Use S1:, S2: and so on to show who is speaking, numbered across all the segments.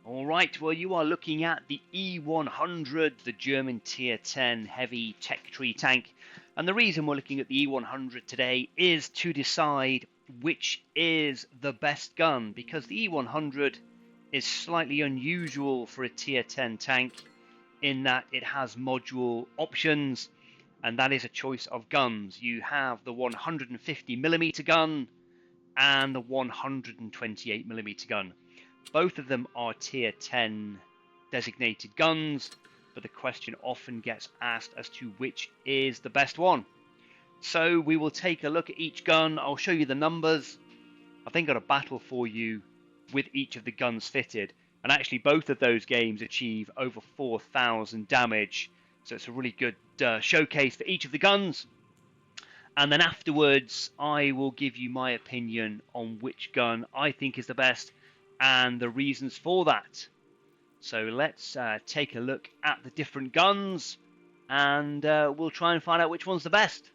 S1: Alright, well you are looking at the E100, the German Tier 10 heavy tech tree tank. And the reason we're looking at the E100 today is to decide which is the best gun, because the E100 is slightly unusual for a Tier 10 tank in that it has module options, and that is a choice of guns. You have the 150mm gun and the 128mm gun. Both of them are Tier 10 designated guns, but the question often gets asked as to which is the best one. So we will take a look at each gun. I'll show you the numbers. I've then got a battle for you with each of the guns fitted. And actually both of those games achieve over 4,000 damage. So it's a really good showcase for each of the guns. And then afterwards, I will give you my opinion on which gun I think is the best and the reasons for that. So let's take a look at the different guns, and we'll try and find out which one's the best.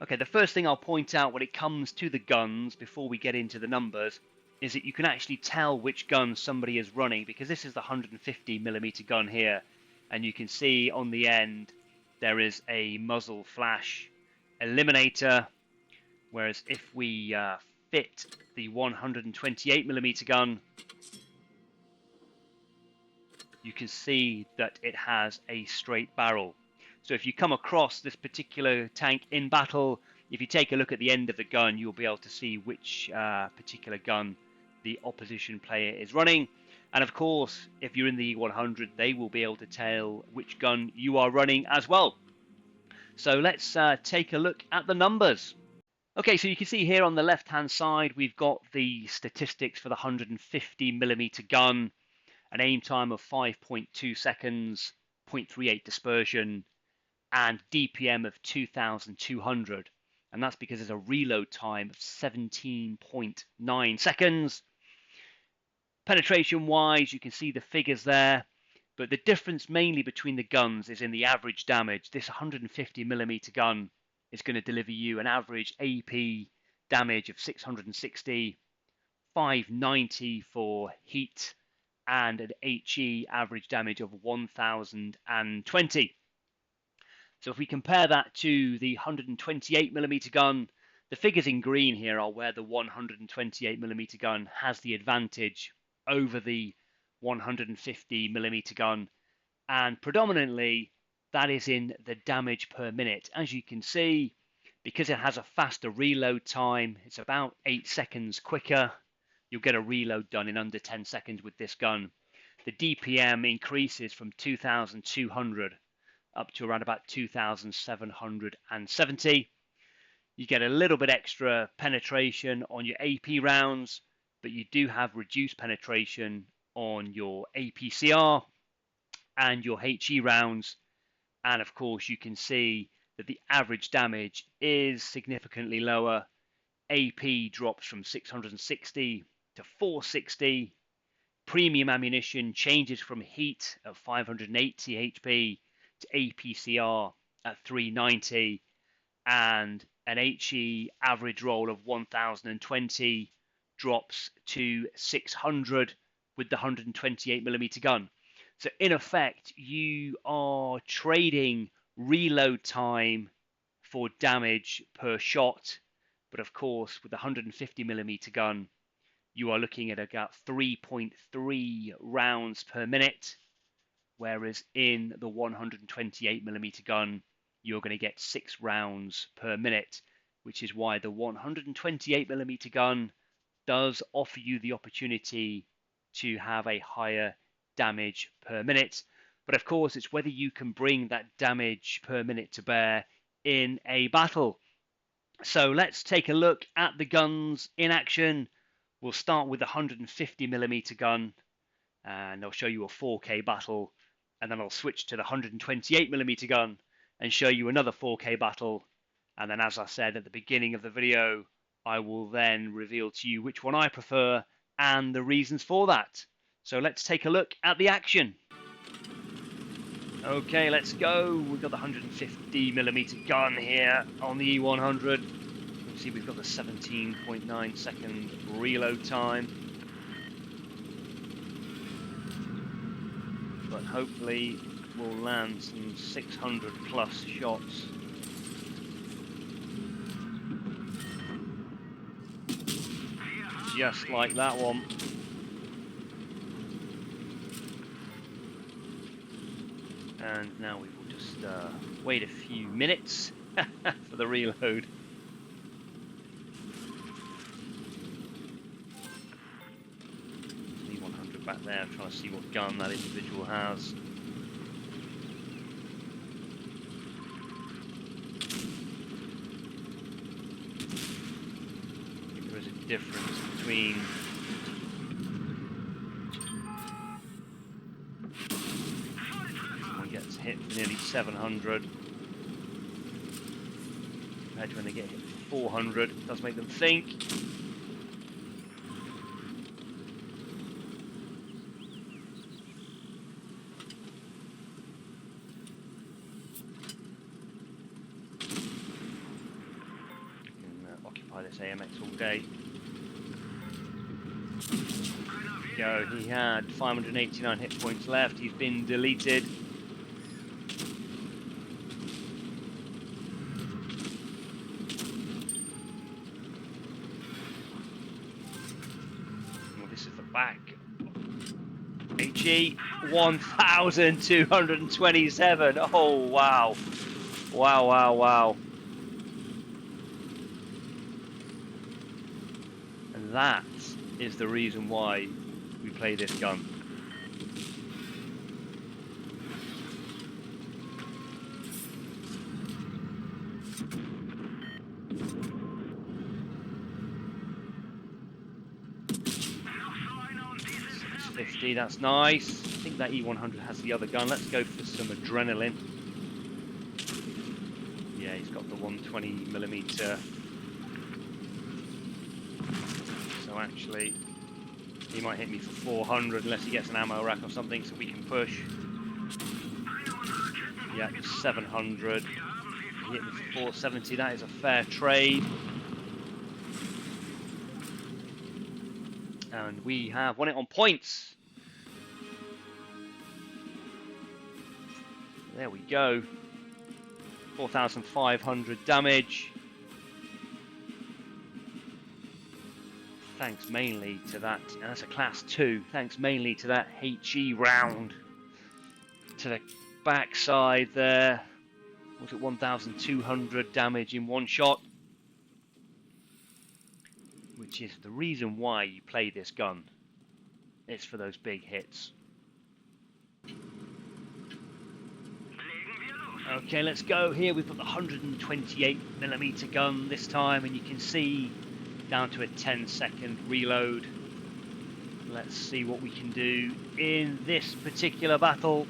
S1: Okay, the first thing I'll point out when it comes to the guns, before we get into the numbers, is that you can actually tell which gun somebody is running, because this is the 150mm gun here, and you can see on the end there is a muzzle flash eliminator, whereas if we fit the 128mm gun, you can see that it has a straight barrel. So if you come across this particular tank in battle, if you take a look at the end of the gun, you'll be able to see which particular gun the opposition player is running. And of course, if you're in the E100, they will be able to tell which gun you are running as well. So let's take a look at the numbers. Okay, so you can see here on the left-hand side, we've got the statistics for the 150mm gun, an aim time of 5.2 seconds, 0.38 dispersion, and DPM of 2,200. And that's because there's a reload time of 17.9 seconds. Penetration-wise, you can see the figures there, but the difference mainly between the guns is in the average damage. This 150mm gun is going to deliver you an average AP damage of 660, 590 for heat, and an HE average damage of 1020. So if we compare that to the 128mm gun, the figures in green here are where the 128mm gun has the advantage over the 150mm gun, and predominantly that is in the damage per minute. As you can see, because it has a faster reload time, it's about 8 seconds quicker. You'll get a reload done in under 10 seconds with this gun. The DPM increases from 2,200 up to around about 2,770. You get a little bit extra penetration on your AP rounds, but you do have reduced penetration on your APCR and your HE rounds. And of course, you can see that the average damage is significantly lower. AP drops from 660 to 460. Premium ammunition changes from heat of 580 HP to APCR at 390, and an HE average roll of 1020 drops to 600 with the 128mm gun. So in effect, you are trading reload time for damage per shot, but of course with the 150mm gun, you are looking at about 3.3 rounds per minute, whereas in the 128mm gun, you're going to get 6 rounds per minute, which is why the 128mm gun does offer you the opportunity to have a higher damage per minute. But of course, it's whether you can bring that damage per minute to bear in a battle. So let's take a look at the guns in action. We'll start with the 150mm gun, and I'll show you a 4K battle, and then I'll switch to the 128mm gun and show you another 4K battle. And then, as I said at the beginning of the video, I will then reveal to you which one I prefer and the reasons for that. So let's take a look at the action. Okay, let's go. We've got the 150mm gun here on the E100. You can see we've got the 17.9 second reload time. but hopefully we'll land some 600 plus shots. Just like that one. And now we will just wait a few minutes for the reload. E100 back there, trying to see what gun that individual has. There is a difference between someone gets hit for nearly 700 compared to when they get hit for 400. It does make them think. Occupy this AMX all day. Go. He had 589 hit points left. He's been deleted. Well, this is the back. HE 1,227. Oh wow! Wow! Wow! Wow! And that is the reason why we play this gun. $650, that's nice. I think that E100 has the other gun. Let's go for some adrenaline. Yeah, he's got the 120mm. So actually, he might hit me for 400 unless he gets an ammo rack or something, so we can push. Yeah, 700. He hit me for 470. That is a fair trade. And we have won it on points. There we go. 4,500 damage. Thanks mainly to that, and that's a class 2, thanks mainly to that HE round. To the backside there, was it 1,200 damage in one shot? Which is the reason why you play this gun. It's for those big hits. Okay, let's go. Here we've got the 128mm gun this time, and you can see down to a 10-second reload. Let's see what we can do in this particular battle.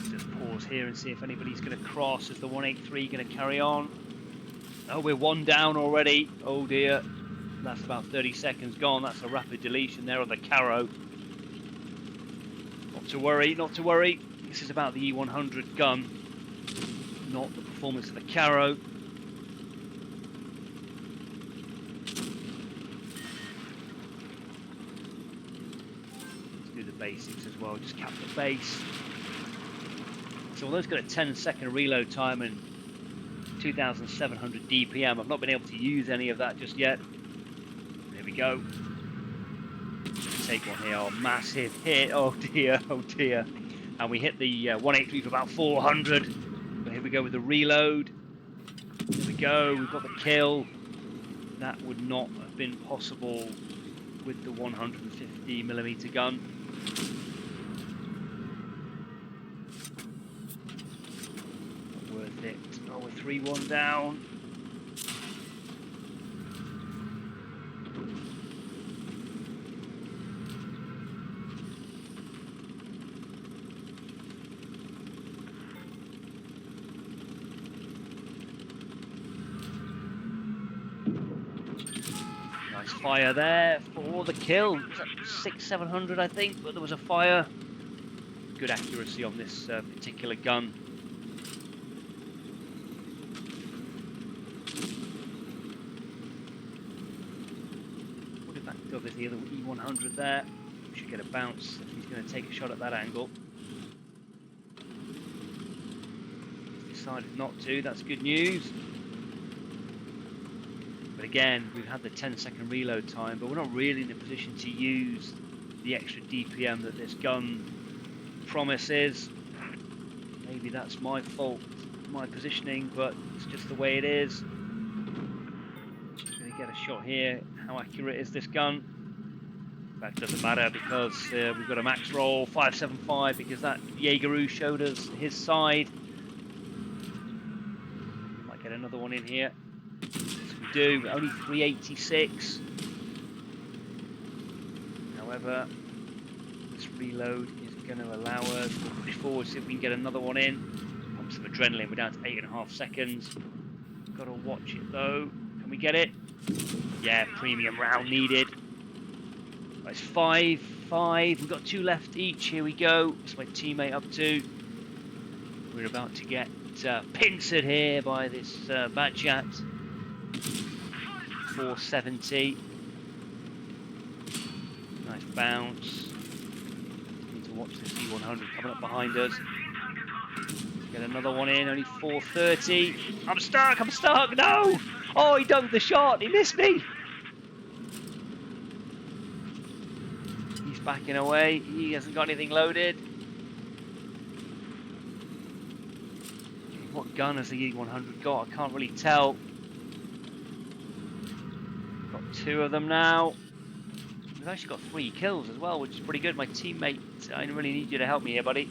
S1: Just pause here and see if anybody's going to cross. Is the 183 going to carry on? Oh, we're one down already. Oh dear. That's about 30 seconds gone. That's a rapid deletion there on the Caro. Not to worry, not to worry. This is about the E100 gun, not the performance of the Caro. Let's do the basics as well, just cap the base. So although it's got a 10-second reload time and 2,700 DPM, I've not been able to use any of that just yet. There we go. Take one here. Oh, massive hit. Oh dear, oh dear. And we hit the 183 for about 400. But here we go with the reload. There we go. We've got the kill. That would not have been possible with the 150mm gun. Not worth it. Oh, we're 3-1 down. Fire there for the kill. It was at 600-700 I think, but there was a fire. good accuracy on this particular gun. What if that covers the other E100 there? Should get a bounce if he's going to take a shot at that angle. He's decided not to, that's good news. But again, we've had the 10-second reload time, but we're not really in a position to use the extra DPM that this gun promises. Maybe that's my fault, my positioning, but it's just the way it is. Going to get a shot here. How accurate is this gun? That doesn't matter because we've got a max roll 575 because that Jaegeru showed us his side. Might get another one in here. Yes, we do. Only 386. However, this reload is going to allow us to push forward, see if we can get another one in. Pump some adrenaline. We're down to 8.5 seconds. Got to watch it though. Can we get it? Yeah, premium round needed. That's 5. We've got 2 left each. Here we go. What's my teammate up to? We're about to get pincered here by this Batchat. 470. Nice bounce. Need to watch this E100 coming up behind us. Get another one in. Only 430. I'm stuck. No! Oh, he dunked the shot. He missed me. Backing away, he hasn't got anything loaded. What gun has the E100 got? I can't really tell. Got 2 of them now. We've actually got 3 kills as well, which is pretty good. My teammate, I really need you to help me here, buddy.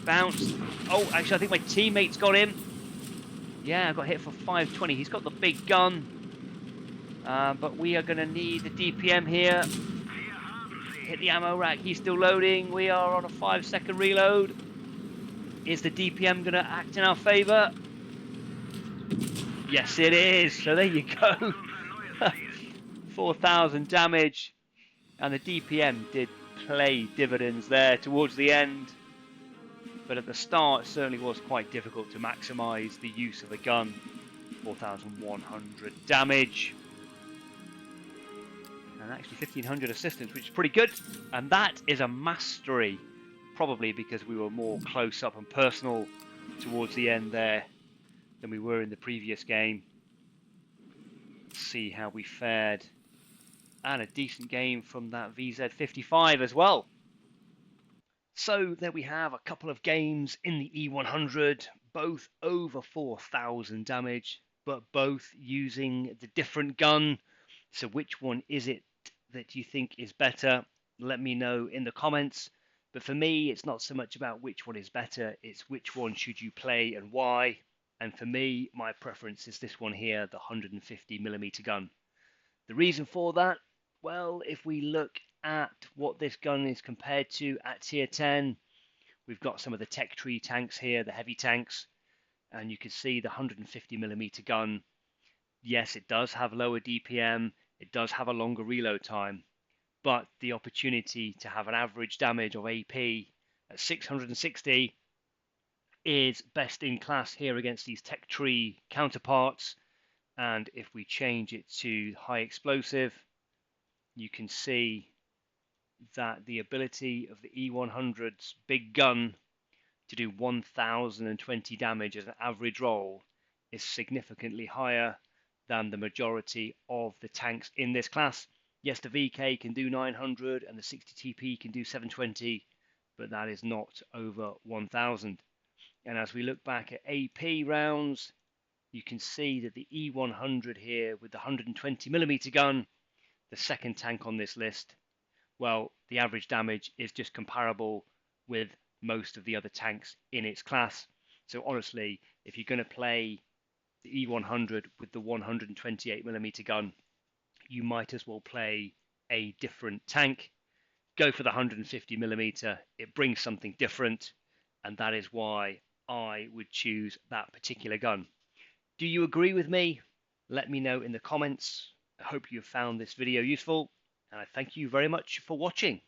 S1: Bounce. Oh, actually, I think my teammate's got him. Yeah, I got hit for 520. He's got the big gun. But we are going to need the DPM here. Hit the ammo rack, he's still loading. We are on a 5-second reload. Is the DPM going to act in our favour? Yes, it is. So there you go. 4,000 damage. And the DPM did play dividends there towards the end. But at the start, it certainly was quite difficult to maximise the use of the gun. 4,100 damage. And actually 1,500 assistance, which is pretty good. And that is a mastery, probably because we were more close up and personal towards the end there than we were in the previous game. Let's see how we fared. And a decent game from that VZ55 as well. So there we have a couple of games in the E100, both over 4,000 damage, but both using the different gun. So which one is it that you think is better? Let me know in the comments. But for me, it's not so much about which one is better, it's which one should you play and why. And for me, my preference is this one here, the 150mm gun. The reason for that, well, if we look at what this gun is compared to at tier 10, we've got some of the tech tree tanks here, the heavy tanks, and you can see the 150mm gun. Yes, it does have lower DPM, it does have a longer reload time, but the opportunity to have an average damage of AP at 660 is best in class here against these tech tree counterparts. And if we change it to high explosive, you can see that the ability of the E100's big gun to do 1,020 damage as an average roll is significantly higher than the majority of the tanks in this class. Yes, the VK can do 900 and the 60 TP can do 720, but that is not over 1,000. And as we look back at AP rounds, you can see that the E100 here with the 120mm gun, the second tank on this list, well, the average damage is just comparable with most of the other tanks in its class. So honestly, if you're going to play the E100 with the 128mm gun, you might as well play a different tank. Go for the 150mm. It brings something different, and that is why I would choose that particular gun. Do you agree with me? Let me know in the comments. I hope you have found this video useful, and I thank you very much for watching.